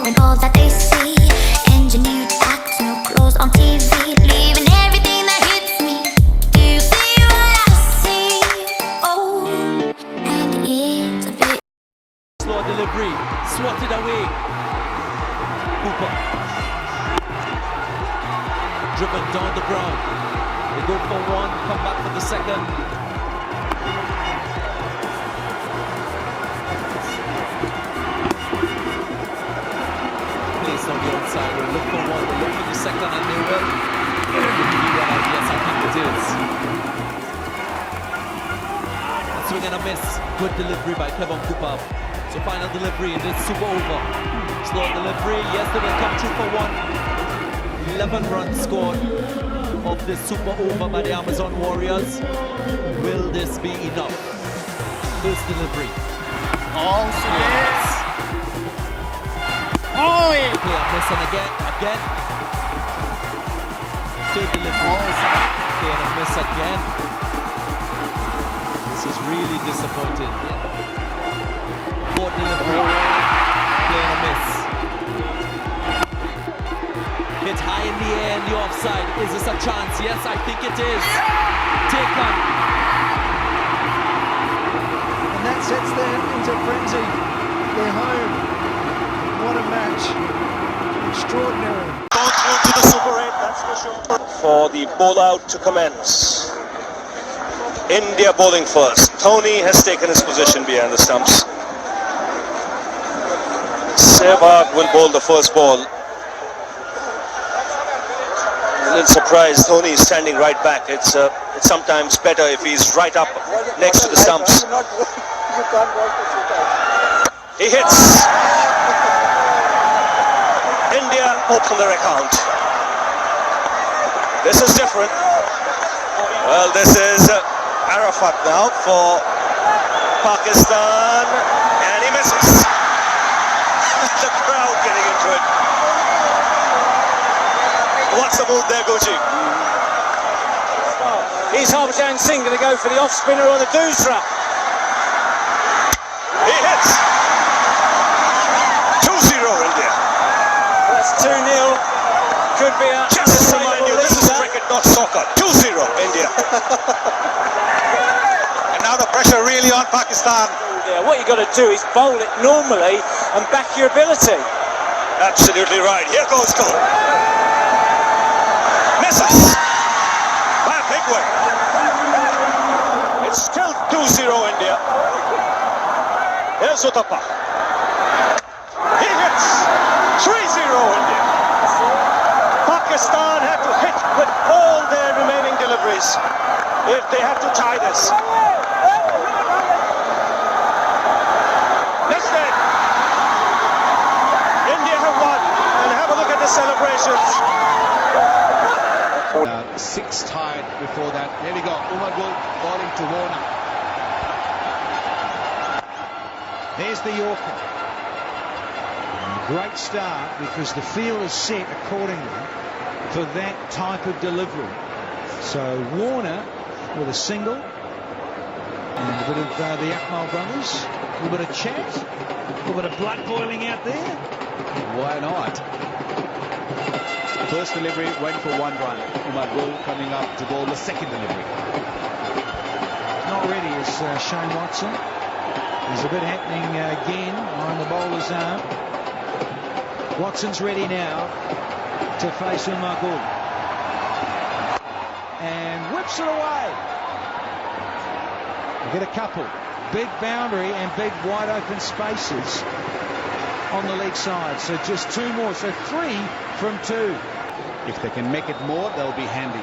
And all that they see, engineered acts, no clothes on TV, leaving everything that hits me. Do you see what I see? Oh, and it's a bit. Slow delivery, swatted away. Cooper. Driven down the ground. They go for one, come back for the second. Place on the outside. They look for one, they look for the second, and they will. Yes, I think it is. A swing and a miss. Good delivery by Kevin Cooper. So final delivery, and it's super over. Slow delivery, yes, they will come through for one. 11 runs scored of this super over by the Amazon Warriors. Will this be enough? First delivery. Oh, yes. Oh, yeah. Play a miss and again. Third delivery. Play and a miss again. This is really disappointing. Fourth delivery. Play and a miss. Hit high in the air in the offside. Is this a chance? Yes, I think it is. Taken. And that sets them into frenzy. They're home. What a match. Extraordinary. Gone through to the Super 8, that's for sure. For the bowl out to commence. India bowling first. Tony has taken his position behind the stumps. Sehwag will bowl the first ball. A little surprised, Tony is standing right back. It's sometimes better if he's right up next to the stumps. He hits. India open their account. This is different. Well, this is Arafat now for Pakistan, and he misses. The crowd getting into it. What's the move there, Gucci? He's Harbhajan Singh going to go for the off spinner or the doosra. He hits. 2-0 India. That's 2-0. Could be a... Just to remind you, this is cricket, not soccer. 2-0 India. And now the pressure really on Pakistan. Yeah, what you got to do is bowl it normally and back your ability. Absolutely right. Here goes Cole. Misses. By a big way. It's still 2-0 India. Here's Uthappa. He hits. 3-0 India. Pakistan had to hit with all their remaining deliveries if they had to tie this. Next day, India have won, and have a look at the celebrations. 6 tied before that. There we go. Umar Gul bowling to Warner. There's the Yorker. Great start because the field is set accordingly for that type of delivery. So Warner with a single and a bit of the Akmal brothers, a little bit of chat, a little bit of blood boiling out there. Why not? First delivery went for 1 run. Umar Gul coming up to bowl the second delivery. Not ready is Shane Watson. There's a bit happening again on the bowler's arm. Watson's ready now to face Umar Gul. And whips it away. We get a couple. Big boundary and big wide open spaces on the leg side. So just 2 more. So 3 from 2. If they can make it more, they'll be handy.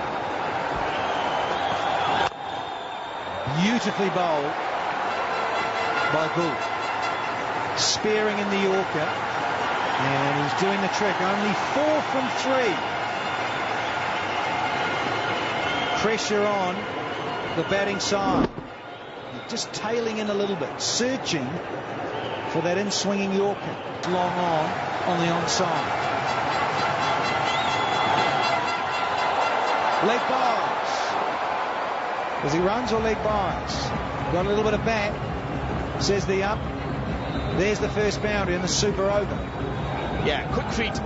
Beautifully bowled by Gul. Sparing in the Yorker. And he's doing the trick. Only 4 from 3. Pressure on the batting side. Just tailing in a little bit. Searching for that in-swinging Yorker. Long on the onside. Leg byes. As he runs or leg byes. Got a little bit of bat. Says the up. There's the first boundary in the super over. Yeah, quick feet.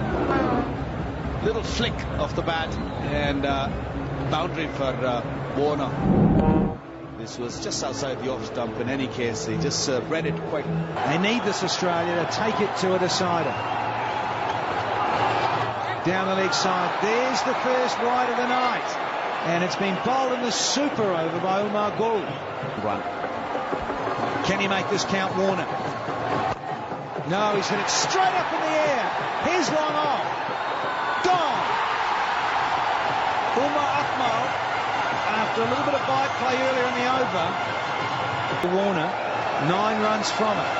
Little flick of the bat and boundary for Warner. This was just outside the off stump in any case. He just read it quite. They need this Australia to take it to a decider. Down the leg side. There's the first wide of the night. And it's been bowled in the super over by Umar Gul. Run. Can he make this count, Warner? No, he's hit it straight up in the air. Here's one off. Gone. Umar Akmal, after a little bit of bite play earlier in the over. Warner, 9 runs from it.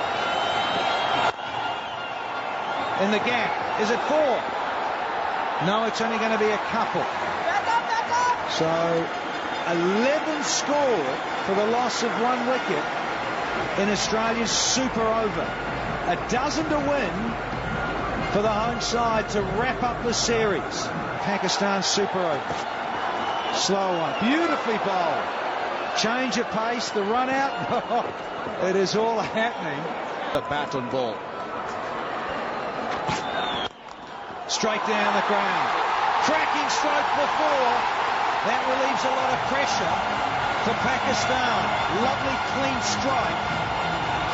In the gap, is it 4? No, it's only going to be a couple. Back up! So 11 scored for the loss of 1 wicket in Australia's super over. A dozen to win for the home side to wrap up the series. Pakistan's super over. Slow one. Beautifully bowled. Change of pace. The run out. It is all happening. The bat on ball. Straight down the ground. Cracking stroke for 4. That relieves a lot of pressure for Pakistan. Lovely clean strike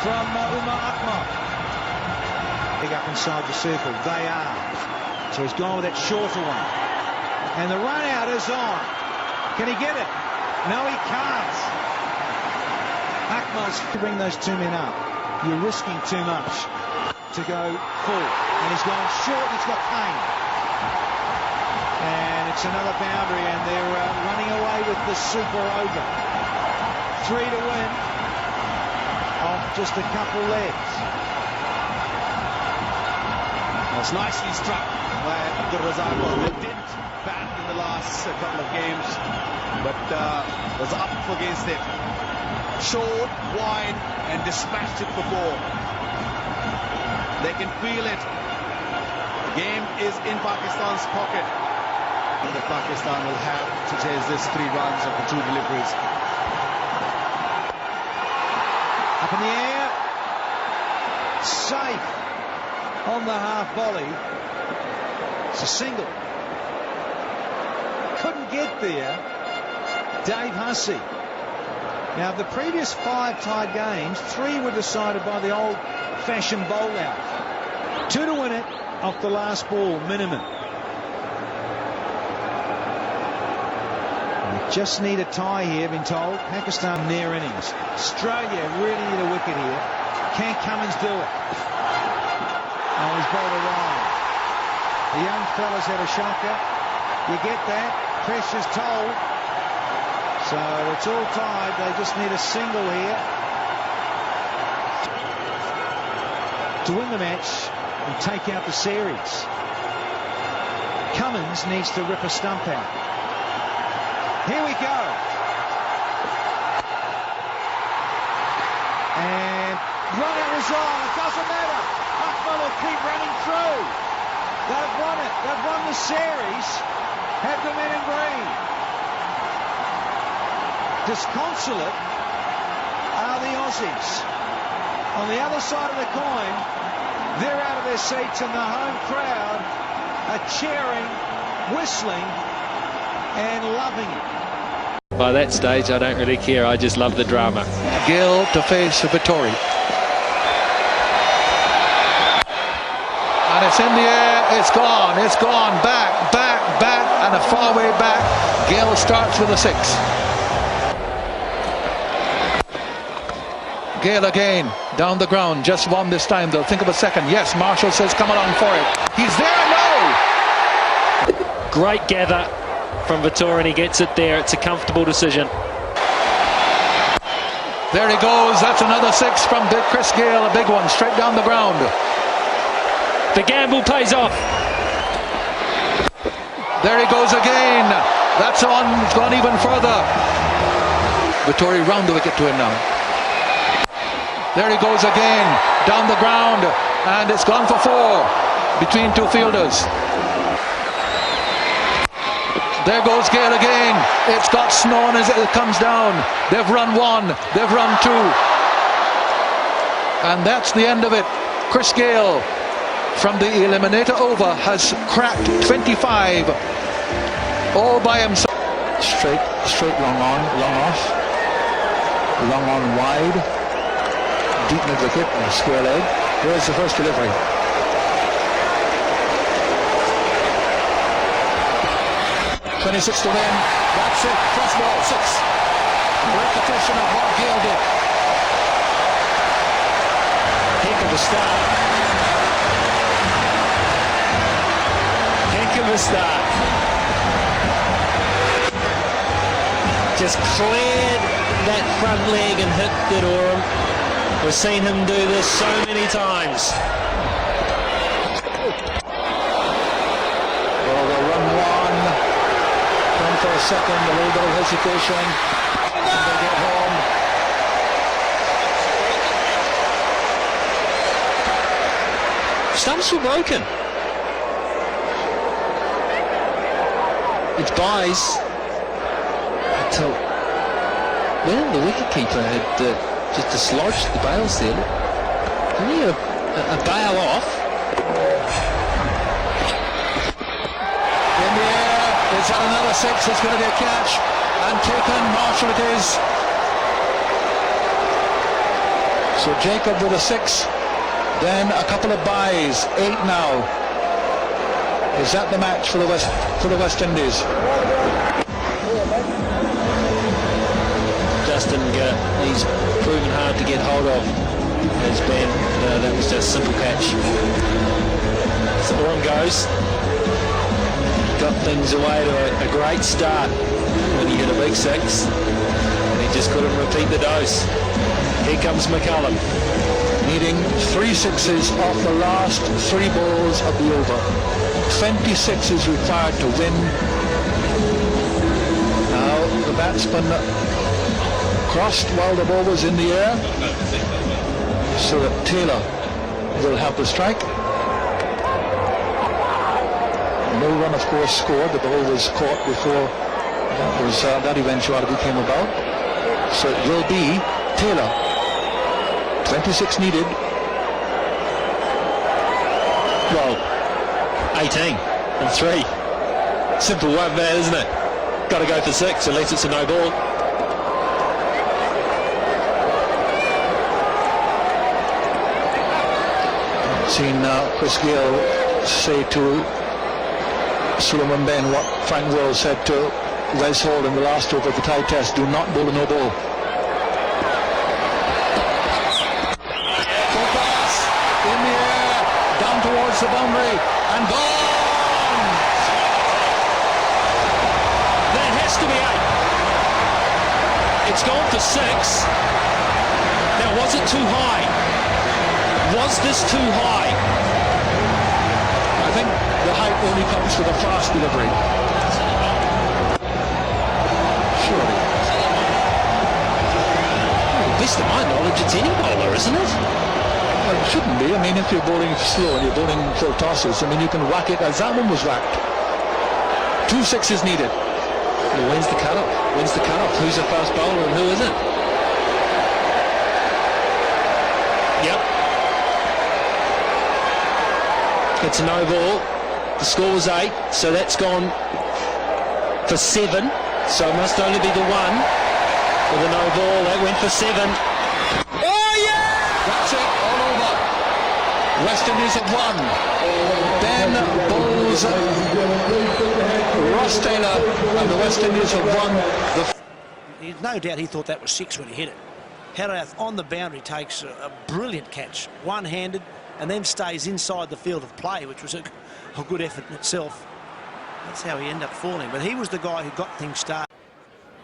from Umar Akmal. Big up inside the circle. They are. So he's gone with that shorter one. And the run out is on. Can he get it? No, he can't. Akmal's to bring those 2 men up. You're risking too much to go full. And he's gone short. He's got pain. And it's another boundary, and they're running away with the super over. 3 to win off just a couple legs. That's nicely struck by Abdul Razak. They didn't bat in the last couple of games, but was up against it. Short, wide, and dispatched it for 4. They can feel it. The game is in Pakistan's pocket. And Pakistan will have to chase this 3 runs of the 2 deliveries. Up in the air. Safe on the half volley. It's a single. Couldn't get there. Dave Hussey. Now, the previous 5 tied games, 3 were decided by the old-fashioned bowl out. 2 to win it off the last ball, minimum. We just need a tie here, been told. Pakistan near innings. Australia really need a wicket here. Can Cummins do it? Oh, he's bowled a wide. The young fella's had a shocker. You get that. Pressure's told. So it's all tied. They just need a single here to win the match and take out the series. Cummins needs to rip a stump out. Here we go. And run out is on. It doesn't matter. Akmal will keep running through. They've won it. They've won the series. Have the men in green. Disconsolate are the Aussies. On the other side of the coin, they're out of their seats and the home crowd are cheering, whistling and loving it. By that stage, I don't really care. I just love the drama. Gill to face Vittori. And it's in the air. It's gone. It's gone. Back, back, back, and a far way back. Gill starts with a 6. Gale again, down the ground, just one this time. They'll think of a second. Yes, Marshall says come along for it. He's there, no! Great gather from Vittori, and he gets it there. It's a comfortable decision. There he goes. That's another 6 from Chris Gale, a big one, straight down the ground. The gamble pays off. There he goes again. That's on, it's gone even further. Vittori round the wicket to him now. There he goes again, down the ground, and it's gone for 4 between 2 fielders. There goes Gale again. It's got snow as it comes down. They've run 1, they've run 2. And that's the end of it. Chris Gale from the eliminator over has cracked 25 all by himself. Straight long on, long off, long on wide, deep mid wicket, square leg. Here's the first delivery. .26 to win. That's it. First ball, 6. Repetition of what Gale did. Heck of a start. Heck of a start. Just cleared that front leg and hit the Durham. We've seen him do this so many times. Well, they'll run one. Run for a second, a little bit of hesitation. And they get home. Stumps were broken. It's buys. Until, well, the wicketkeeper had just dislodged the bails there. Only a bail off. In the air, is that another 6? It's going to be a catch. And taken, Marshall it is. So Jacob with a 6. Then a couple of buys. 8 now. Is that the match for the West Indies? Justin, he's proven hard to get hold of. Has been, that was just a simple catch. So on goes. Got things away to a great start when he hit a big 6. And he just couldn't repeat the dose. Here comes McCullum. Needing 3 sixes off the last 3 balls of the over. 26 is required to win. Now the batsman crossed while the ball was in the air, so that Taylor will have the strike. No run, of course, scored. The ball was caught before that eventuality came about. So it will be Taylor. 26 needed. Well, 18 and 3. Simple one, man, isn't it? Got to go for 6 unless it's a no ball. Seen Chris Gale say to Suleiman Ben what Frank Will said to Wes Hall in the last over of the tie test: do not bowl a no ball. Full pass in the air, down towards the boundary, and gone! There has to be 8. It's gone for 6. Now, was it too high? Was this too high? I think the height only comes with a fast delivery. Surely. To the best of my knowledge, it's any bowler, isn't it? Well, it shouldn't be. I mean, if you're bowling slow and you're bowling full tosses, I mean, you can whack it as that one was whacked. 2 sixes needed. Well, when's the cut-off? When's the cut-off? Who's a fast bowler and who isn't? Yep. It's a no ball. The score was 8, so that's gone for 7. So it must only be the 1 with a no ball. That went for 7. Oh yeah! That's it, all over. West Indies have won. Ben bowls Ross Taylor, and the West Indies have won the. There's no doubt he thought that was 6 when he hit it. Herath on the boundary takes a brilliant catch, one-handed, and then stays inside the field of play, which was a good effort in itself. That's how he ended up falling, but he was the guy who got things started.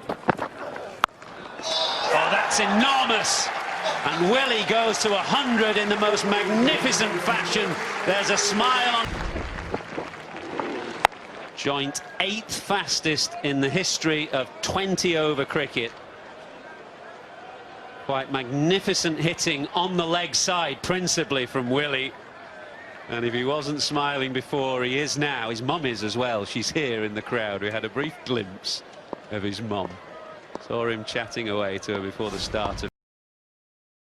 Oh, that's enormous. And Willie goes to 100 in the most magnificent fashion. There's a smile on. Joint 8th fastest in the history of 20-over cricket. Quite magnificent hitting on the leg side, principally from Willie. And if he wasn't smiling before, he is now. His mum is as well. She's here in the crowd. We had a brief glimpse of his mum. Saw him chatting away to her before the start of